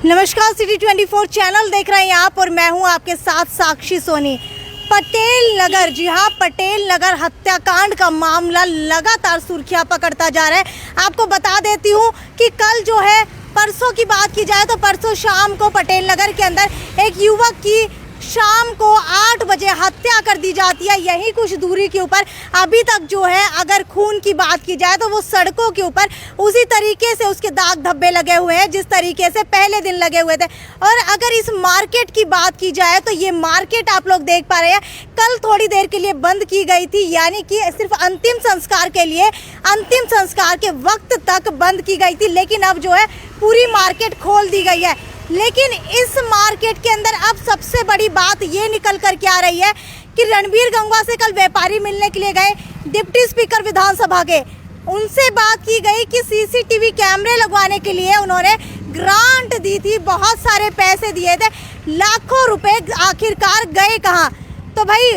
नमस्कार, city 24 channel देख रहे हैं आप और मैं हूं आपके साथ साक्षी सोनी। पटेल नगर, जी हां, पटेल नगर हत्याकांड का मामला लगातार सुर्खियां पकड़ता जा रहा है। आपको बता देती हूं कि कल जो है, परसों की बात की जाए तो परसों शाम को पटेल नगर के अंदर एक युवक की शाम को 8 बजे हत्या कर दी जाती है। यहीं कुछ दूरी के ऊपर अभी तक जो है, अगर खून की बात की जाए तो वो सड़कों के ऊपर उसी तरीके से उसके दाग धब्बे लगे हुए हैं जिस तरीके से पहले दिन लगे हुए थे। और अगर इस मार्केट की बात की जाए तो ये मार्केट आप लोग देख पा रहे हैं, कल थोड़ी देर के लिए बंद की गई थी, यानी कि सिर्फ अंतिम संस्कार के लिए, अंतिम संस्कार के वक्त तक बंद की गई थी। लेकिन अब जो है पूरी मार्केट खोल दी गई है। लेकिन इस मार्केट के अंदर अब सबसे बड़ी बात ये निकल कर के आ रही है कि रणबीर गंगवा से कल व्यापारी मिलने के लिए गए डिप्टी स्पीकर विधानसभा के। उनसे बात की गई कि सीसीटीवी कैमरे लगवाने के लिए उन्होंने ग्रांट दी थी, बहुत सारे पैसे दिए थे, लाखों रुपए आखिरकार गए कहाँ। तो भाई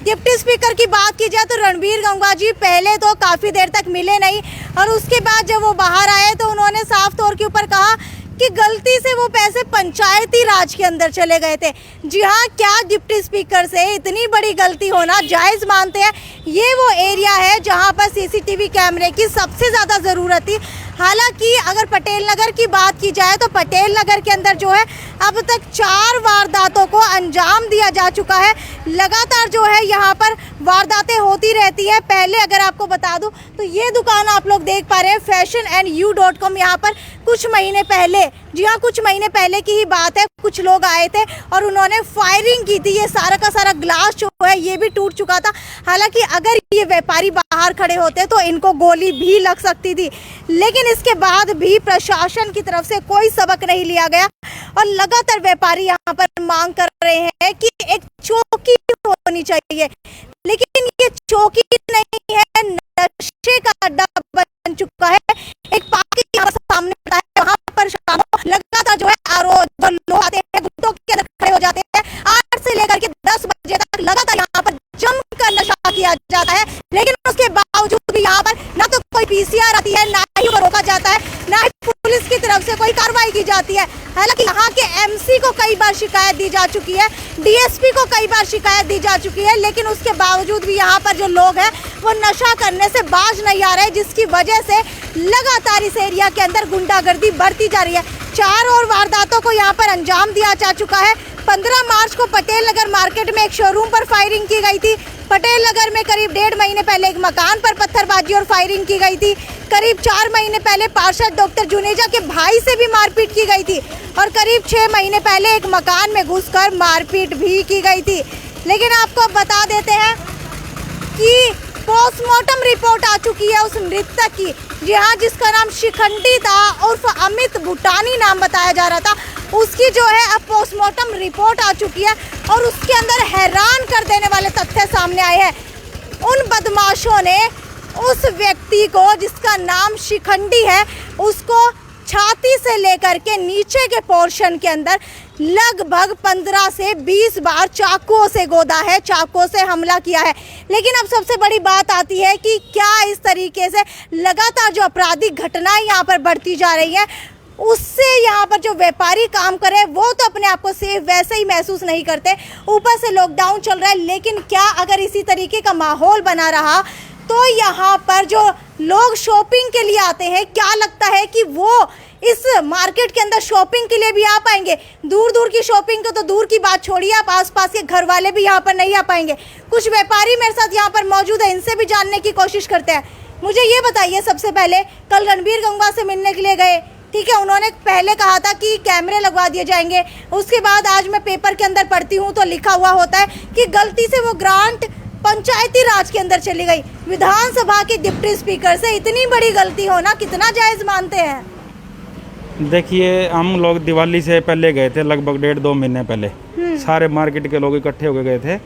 डिप्टी स्पीकर की बात की जाए तो रणबीर गंगवा जी पहले तो काफ़ी देर तक मिले नहीं, और उसके बाद जब वो बाहर आए तो उन्होंने साफ तौर के ऊपर कहा कि गलती से वो पैसे पंचायती राज के अंदर चले गए थे। जी हाँ, क्या डिप्टी स्पीकर से इतनी बड़ी गलती होना जायज़ मानते हैं? ये वो एरिया है जहाँ पर सीसीटीवी कैमरे की सबसे ज़्यादा ज़रूरत थी। हालांकि अगर पटेल नगर की बात की जाए तो पटेल नगर के अंदर जो है अब तक 4 वारदातों को अंजाम दिया जा चुका है। लगातार जो है यहाँ पर वारदातें होती रहती है। पहले अगर आपको बता दूं तो ये दुकान आप लोग देख पा रहे हैं, fashionandyou.com, यहाँ पर कुछ महीने पहले, जी हाँ, कुछ महीने पहले की ही बात है, कुछ लोग आए थे और उन्होंने फायरिंग की थी। ये सारा का सारा ग्लास जो है ये भी टूट चुका था। हालांकि अगर ये व्यापारी बाहर खड़े होते तो इनको गोली भी लग सकती थी, लेकिन इसके बाद भी प्रशासन की तरफ से कोई सबक नहीं लिया गया और लगातार व्यापारी यहाँ पर मांग कर रहे हैं कि एक चौकी होनी चाहिए। लेकिन ये चौकी नहीं है, नशे का अड्डा बन चुका है। एक पार्क यहाँ सामने पड़ा है, वहाँ पर शाम लगातार जो है जो लोग आते हैं गुटों के अंदर खड़े हो जाते हैं। 8 से लेकर के 10 बजे तक लगातार यहाँ पर जमकर नशा किया जाता है। लेकिन उसके बावजूद भी यहाँ पर ना तो कोई पीसीआर आती है, ना ही वो रोका जाता है, ना ही पुलिस की तरफ से कोई कार्रवाई की जाती है। हालांकि यहाँ के एमसी को कई बार शिकायत दी जा चुकी है, डीएसपी को कई बार शिकायत दी जा चुकी है, लेकिन उसके बावजूद भी यहाँ पर जो लोग हैं वो नशा करने से बाज नहीं आ रहे, जिसकी वजह से लगातार इस एरिया के अंदर गुंडागर्दी बढ़ती जा रही है। 4 और वारदातों को यहाँ पर अंजाम दिया जा चुका है। 15 मार्च को पटेल नगर मार्केट में एक शोरूम पर फायरिंग की गई थी। पटेल नगर में करीब 1.5 महीने पहले एक मकान पर पत्थरबाजी और फायरिंग की गई थी। करीब 4 महीने पहले पार्षद डॉक्टर जुनेजा के भाई से भी मारपीट की गई थी और करीब 6 महीने पहले एक मकान में घुसकर मारपीट भी की गई थी। लेकिन आपको बता देते हैं कि पोस्टमार्टम रिपोर्ट आ चुकी है उस मृतक की, जी हाँ, जिसका नाम शिखंडी था, उर्फ अमित भूटानी नाम बताया जा रहा था। उसकी जो है अब पोस्टमार्टम रिपोर्ट आ चुकी है और उसके अंदर हैरान कर देने वाले तथ्य सामने आए हैं। उन बदमाशों ने उस व्यक्ति को, जिसका नाम शिखंडी है, उसको छाती से लेकर के नीचे के पोर्शन के अंदर लगभग 15 से 20 बार चाकुओं से गोदा है, चाकुओं से हमला किया है। लेकिन अब सबसे बड़ी बात आती है कि क्या इस तरीके से लगातार जो आपराधिक घटनाएं यहाँ पर बढ़ती जा रही हैं, उससे यहाँ पर जो व्यापारी काम कर रहे हैं वो तो अपने आप को सेफ वैसे ही महसूस नहीं करते। ऊपर से लॉकडाउन चल रहा है, लेकिन क्या अगर इसी तरीके का माहौल बना रहा तो यहाँ पर जो लोग शॉपिंग के लिए आते हैं, क्या लगता है कि वो इस मार्केट के अंदर शॉपिंग के लिए भी आ पाएंगे? दूर दूर की शॉपिंग को तो दूर की बात छोड़िए, आप आसपास के घर वाले भी यहाँ पर नहीं आ पाएंगे। कुछ व्यापारी मेरे साथ यहाँ पर मौजूद है, इनसे भी जानने की कोशिश करते हैं। मुझे ये बताइए, सबसे पहले कल रणबीर गंगवा से मिलने के लिए गए, ठीक है, उन्होंने पहले कहा था कि कैमरे लगवा दिए जाएंगे। उसके बाद आज मैं पेपर के अंदर पढ़ती हूँ तो लिखा हुआ होता है कि गलती से वो ग्रांट पंचायती राज के अंदर चली गई। विधानसभा के डिप्टी स्पीकर से इतनी बड़ी गलती होना कितना जायज़ मानते हैं? देखिए, हम लोग दिवाली से पहले गए थे, लगभग 1.5-2 महीने पहले। सारे मार्केट के लोग इकट्ठे होकर गए थे,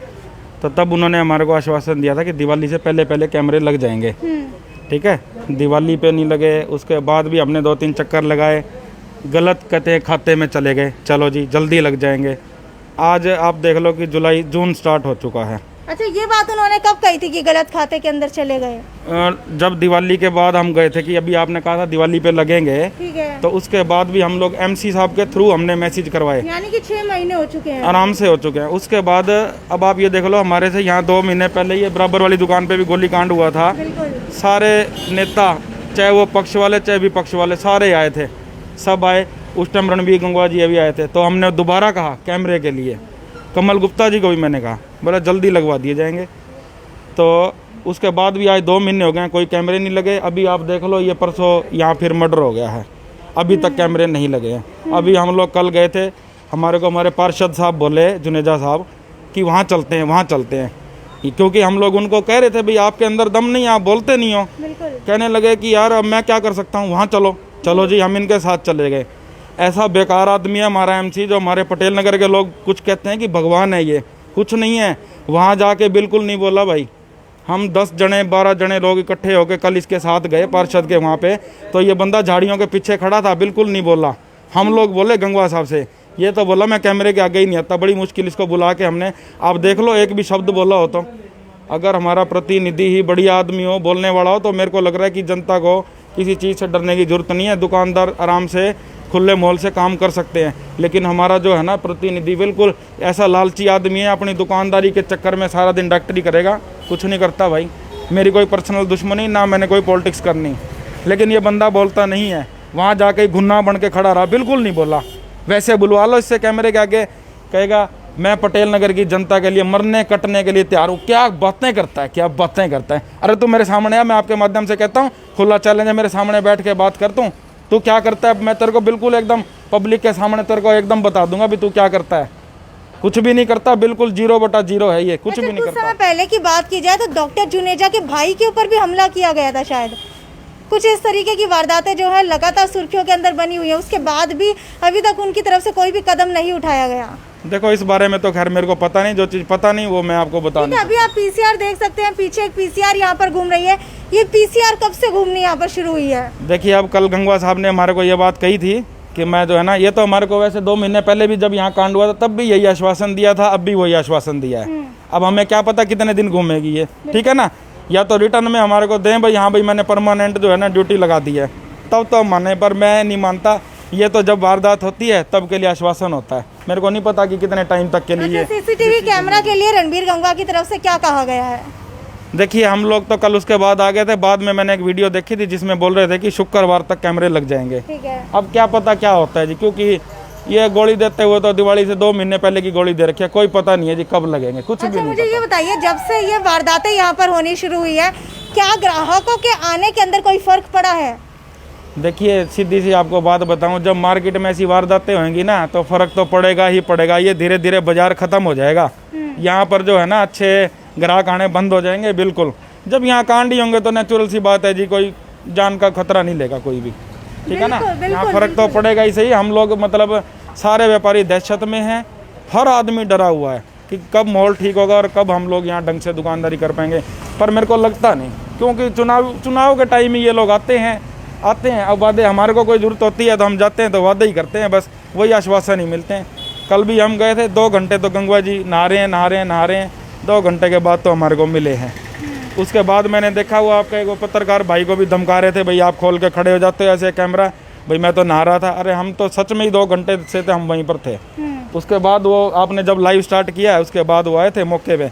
तो तब उन्होंने हमारे को आश्वासन दिया था कि दिवाली से पहले कैमरे लग जाएंगे। ठीक है, दिवाली पे नहीं लगे, उसके बाद भी हमने 2-3 चक्कर लगाए, गलत कते खाते में चले गए। चलो जी, जल्दी लग जाएंगे। आज आप देख लो कि जून स्टार्ट हो चुका है, अच्छा, ये बात उन्होंने कब कही थी कि गलत खाते के अंदर चले गए? जब दिवाली के बाद हम गए थे कि अभी आपने कहा था दिवाली पे लगेंगे, ठीक है। तो उसके बाद भी हम लोग एमसी साहब के थ्रू हमने मैसेज करवाए, यानी कि 6 महीने हो चुके हैं, आराम से हो चुके हैं। उसके बाद अब आप ये देख लो, हमारे से यहाँ 2 महीने पहले ये बराबर वाली दुकान पे भी गोली कांड हुआ था। बिल्कुल। सारे नेता, चाहे वो पक्ष वाले चाहे विपक्ष वाले, सारे आए थे, सब आए। उस टाइम रणबीर गंगवा जी अभी आए थे, तो हमने दोबारा कहा कैमरे के लिए। कमल गुप्ता जी को भी मैंने कहा, बोला जल्दी लगवा दिए जाएंगे। तो उसके बाद भी आज 2 महीने हो गए हैं, कोई कैमरे नहीं लगे। अभी आप देख लो, ये परसों यहाँ फिर मर्डर हो गया है, अभी तक कैमरे नहीं लगे हैं। अभी हम लोग कल गए थे, हमारे पार्षद साहब बोले, जुनेजा साहब, कि वहाँ चलते हैं, वहाँ चलते हैं, क्योंकि हम लोग उनको कह रहे थे भाई आपके अंदर दम नहीं, आप बोलते नहीं हो। बिल्कुल। कहने लगे कि यार अब मैं क्या कर सकता हूँ, वहाँ चलो। चलो जी, हम इनके साथ चले गए। ऐसा बेकार आदमी है हमारा एमसी, जो हमारे पटेल नगर के लोग कुछ कहते हैं कि भगवान है, ये कुछ नहीं है। वहाँ जाके बिल्कुल नहीं बोला भाई। हम 10 जने 12 जने लोग इकट्ठे होकर कल इसके साथ गए पार्षद के वहाँ पे, तो ये बंदा झाड़ियों के पीछे खड़ा था, बिल्कुल नहीं बोला। हम लोग बोले गंगवा साहब से, ये तो बोला मैं कैमरे के आगे ही नहीं आता। बड़ी मुश्किल इसको बुला के हमने, आप देख लो, एक भी शब्द बोला हो तो। अगर हमारा प्रतिनिधि ही बढ़िया आदमी हो, बोलने वाला हो, तो मेरे को लग रहा है कि जनता को किसी चीज़ से डरने की जरूरत नहीं है। दुकानदार आराम से खुले मोल से काम कर सकते हैं। लेकिन हमारा जो है ना प्रतिनिधि, बिल्कुल ऐसा लालची आदमी है, अपनी दुकानदारी के चक्कर में सारा दिन डॉक्टरी करेगा, कुछ नहीं करता भाई। मेरी कोई पर्सनल दुश्मनी ना, मैंने कोई पॉलिटिक्स करनी, लेकिन ये बंदा बोलता नहीं है। वहाँ जाके घुन्ना बन के खड़ा रहा, बिल्कुल नहीं बोला। वैसे बुलवा लो इससे कैमरे के आगे, कहेगा मैं पटेल नगर की जनता के लिए मरने कटने के लिए तैयार हूँ। क्या बातें करता है, क्या बातें करता है। अरे तू मेरे सामने आ, मैं आपके माध्यम से कहता हूँ, खुला चैलेंज है, मेरे सामने बैठ के बात करता हूँ। तू क्या करता है, मैं तेरे को बिल्कुल एकदम पब्लिक के सामने तेरे को एकदम बता दूंगा भी तू क्या करता है। कुछ भी नहीं करता, बिल्कुल 0/0 है ये, कुछ भी नहीं करता। समय पहले की बात की जाए तो डॉक्टर जुनेजा के भाई के ऊपर भी हमला किया गया था शायद। कुछ इस तरीके की वारदातें जो है लगातार सुर्खियों के अंदर बनी हुई है, उसके बाद भी अभी तक उनकी तरफ से कोई भी कदम नहीं उठाया गया। देखो इस बारे में तो खैर मेरे को पता नहीं, जो चीज़ पता नहीं वो मैं आपको बता नहीं। अभी आप पीसीआर देख सकते हैं, पीछे एक पीसीआर यहाँ पर घूम रही है। ये पीसीआर कब से घूमनी यहाँ पर शुरू हुई है? देखिए, अब कल गंगवा साहब ने हमारे को ये बात कही थी कि मैं जो है ना, ये तो हमारे को वैसे 2 महीने पहले भी जब यहाँ कांड हुआ था तब भी यही आश्वासन दिया था, अब भी वही आश्वासन दिया है। अब हमें क्या पता कितने दिन घूमेगी ये, ठीक है ना। या तो रिटर्न में हमारे को दें भाई, हाँ भाई मैंने परमानेंट जो है ना ड्यूटी लगा दी है, तब तो माने, पर मैं नहीं मानता। ये तो जब वारदात होती है तब के लिए आश्वासन होता है, मेरे को नहीं पता कि कितने टाइम तक के लिए। सीसीटीवी कैमरा के लिए रणबीर गंगवा की तरफ से क्या कहा गया है? देखिए, हम लोग तो कल उसके बाद आ गए थे। बाद में मैंने एक वीडियो देखी थी जिसमें बोल रहे थे कि शुक्रवार तक कैमरे लग जाएंगे। ठीक है। अब क्या पता क्या होता है जी, क्योंकि ये गोली देते हुए तो दिवाली से 2 महीने पहले की गोली दे रखी है, कोई पता नहीं है जी कब लगेंगे, कुछ भी नहीं। मुझे ये बताइए, जब से ये वारदातें यहाँ पर होनी शुरू हुई है, क्या ग्राहकों के आने के अंदर कोई फर्क पड़ा है? देखिए, सीधी सी आपको बात बताऊं, जब मार्केट में ऐसी वारदातें होंगी ना तो फर्क तो पड़ेगा ही पड़ेगा। ये धीरे धीरे बाजार खत्म हो जाएगा, यहाँ पर जो है ना अच्छे ग्राहक आने बंद हो जाएंगे। बिल्कुल, जब यहाँ कांड ही होंगे तो नेचुरल सी बात है जी, कोई जान का खतरा नहीं लेगा कोई भी, ठीक है ना। यहाँ फर्क तो पड़ेगा ही सही। हम लोग मतलब सारे व्यापारी दहशत में हैं, हर आदमी डरा हुआ है कि कब माहौल ठीक होगा और कब हम लोग यहाँ ढंग से दुकानदारी कर पाएंगे। पर मेरे को लगता नहीं, क्योंकि चुनाव के टाइम ही ये लोग आते हैं। अब वादे, हमारे को कोई ज़रूरत होती है तो हम जाते हैं तो वादे ही करते हैं, बस वही आश्वासन ही मिलते हैं। कल भी हम गए थे, 2 घंटे तो गंगवा जी नहा रहे हैं। 2 घंटे के बाद तो हमारे को मिले हैं। उसके बाद मैंने देखा वो आपका एक पत्रकार भाई को भी धमका रहे थे, भाई आप खोल के खड़े हो जाते हो ऐसे कैमरा, भाई मैं तो नहा रहा था। अरे हम तो सच में ही 2 घंटे से थे, हम वहीं पर थे। उसके बाद वो आपने जब लाइव स्टार्ट किया है उसके बाद वो आए थे मौके पे,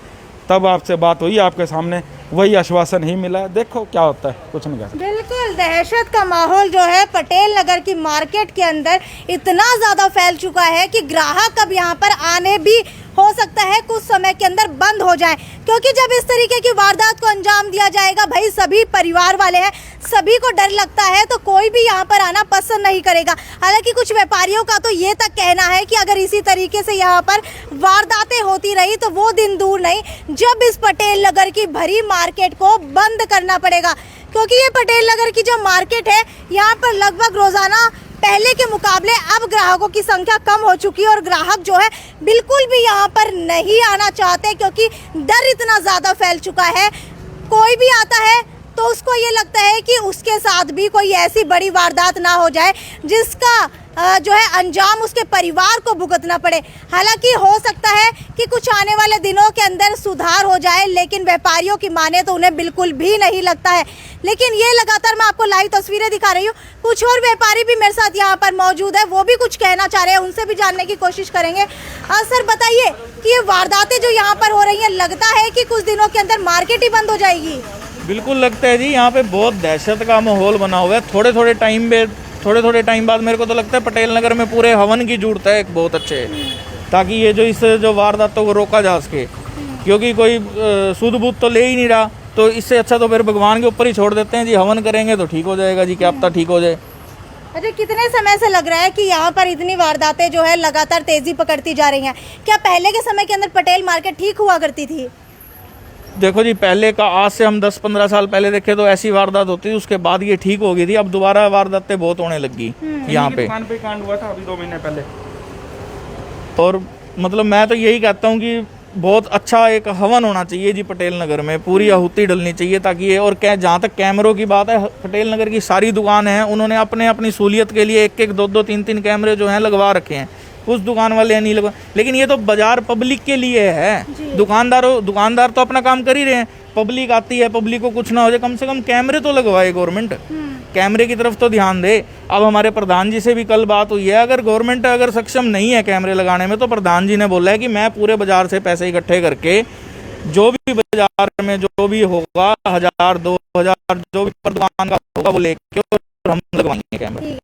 तब आपसे बात हुई, आपके सामने वही आश्वासन ही मिला। देखो क्या होता है, कुछ नहीं कर सकते। बिल्कुल, दहशत का माहौल जो है पटेल नगर की मार्केट के अंदर इतना ज़्यादा फैल चुका है कि ग्राहक अब यहाँ पर आने भी हो सकता है कुछ समय के अंदर बंद हो जाए, क्योंकि जब इस तरीके की वारदात को अंजाम दिया जाएगा, भाई सभी परिवार वाले हैं, सभी को डर लगता है, तो कोई भी यहाँ पर आना पसंद नहीं करेगा। हालांकि कुछ व्यापारियों का तो ये तक कहना है कि अगर इसी तरीके से यहाँ पर वारदातें होती रही तो वो दिन दूर नहीं जब इस पटेल नगर की भरी मार्केट को बंद करना पड़ेगा, क्योंकि ये पटेल नगर की जो मार्केट है यहाँ पर लगभग रोजाना पहले के मुकाबले अब ग्राहकों की संख्या कम हो चुकी है और ग्राहक जो है बिल्कुल भी यहाँ पर नहीं आना चाहते, क्योंकि डर इतना ज़्यादा फैल चुका है। कोई भी आता है तो उसको ये लगता है कि उसके साथ भी कोई ऐसी बड़ी वारदात ना हो जाए जिसका जो है अंजाम उसके परिवार को भुगतना पड़े। हालांकि हो सकता है कि कुछ आने वाले दिनों के अंदर सुधार हो जाए, लेकिन व्यापारियों की माने तो उन्हें बिल्कुल भी नहीं लगता है। लेकिन ये लगातार मैं आपको लाइव तस्वीरें दिखा रही हूँ, कुछ और व्यापारी भी मेरे साथ यहाँ पर मौजूद है, वो भी कुछ कहना चाह रहे हैं, उनसे भी जानने की कोशिश करेंगे। सर बताइए कि ये वारदातें जो यहाँ पर हो रही हैं, लगता है कि कुछ दिनों के अंदर मार्केट ही बंद हो जाएगी? बिल्कुल लगता है जी, यहाँ पे बहुत दहशत का माहौल बना हुआ है। थोड़े थोड़े टाइम बाद मेरे को तो लगता है पटेल नगर में पूरे हवन की जरूरत है एक बहुत अच्छे, ताकि ये जो वारदातों को रोका जा सके, क्योंकि कोई सूद बूद तो ले ही नहीं रहा। तो इससे अच्छा तो फिर भगवान के ऊपर ही छोड़ देते हैं जी, हवन करेंगे तो ठीक हो जाएगा जी, क्या पता ठीक हो जाए। अच्छा, कितने समय से लग रहा है कि यहाँ पर इतनी वारदातें जो है लगातार तेजी पकड़ती जा रही हैं? क्या पहले के समय के अंदर पटेल मार्केट ठीक हुआ करती थी? देखो जी, पहले का आज से हम 10-15 साल पहले देखे तो ऐसी वारदात होती थी, उसके बाद ये ठीक हो गई थी। अब दोबारा वारदातें बहुत होने लगी यहाँ पे। दुकान पे कांड हुआ था अभी 2 महीने पहले। और मतलब मैं तो यही कहता हूँ कि बहुत अच्छा एक हवन होना चाहिए जी पटेल नगर में, पूरी आहुति डलनी चाहिए, ताकि ये और क्या, जहाँ तक कैमरों की बात है, पटेल नगर की सारी दुकान है, उन्होंने अपनी सहूलियत के लिए 1-1, 2-2, 3-3 कैमरे जो हैं लगवा रखे हैं। उस दुकान वाले नहीं लगा, लेकिन ये तो बाजार पब्लिक के लिए है। दुकानदार तो अपना काम कर ही रहे हैं, पब्लिक आती है, पब्लिक को कुछ ना हो जाए, कम से कम कैमरे तो लगवाए गवर्नमेंट, कैमरे की तरफ तो ध्यान दे। अब हमारे प्रधान जी से भी कल बात हुई है, अगर गवर्नमेंट अगर सक्षम नहीं है कैमरे लगाने में, तो प्रधान जी ने बोला है कि मैं पूरे बाजार से पैसे इकट्ठे करके जो भी बाजार में जो भी होगा 1000-2000 जो भी पर दुकान का होगा वो लेके और हम लगवाएंगे कैमरे।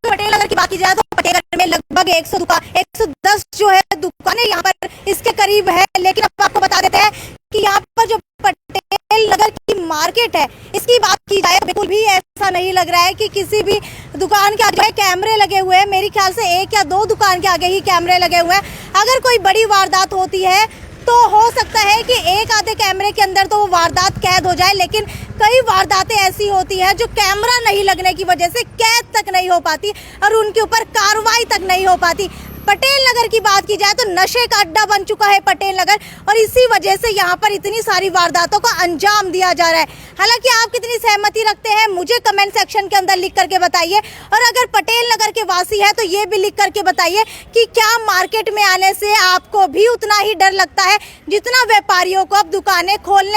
पटेल नगर की बात की जाए तो पटेल नगर में लगभग 110 जो है दुकानें यहाँ पर इसके करीब है। लेकिन अब आपको बता देते हैं कि यहाँ पर जो पटेल नगर की मार्केट है, इसकी बात की जाए बिल्कुल भी ऐसा नहीं लग रहा है कि किसी भी दुकान के आगे कैमरे लगे हुए हैं। मेरे ख्याल से 1 या 2 दुकान के आगे ही कैमरे लगे हुए हैं। अगर कोई बड़ी वारदात होती है तो हो सकता है कि 1 आधे कैमरे के अंदर तो वो वारदात कैद हो जाए, लेकिन कई वारदातें ऐसी होती हैं जो कैमरा नहीं लगने की वजह से कैद तक नहीं हो पाती और उनके ऊपर कार्रवाई तक नहीं हो पाती। पटेल नगर की बात की जाए तो नशे का अड्डा बन चुका है पटेल नगर, और इसी वजह से यहाँ पर इतनी सारी वारदातों को अंजाम दिया जा रहा है। हालांकि आप कितनी सहमति रखते हैं मुझे कमेंट सेक्शन के अंदर लिख करके बताइए, और अगर पटेल नगर के वासी है तो ये भी लिख करके बताइए कि क्या मार्केट में आने से आपको भी उतना ही डर लगता है जितना व्यापारियों को अब दुकानें खोलने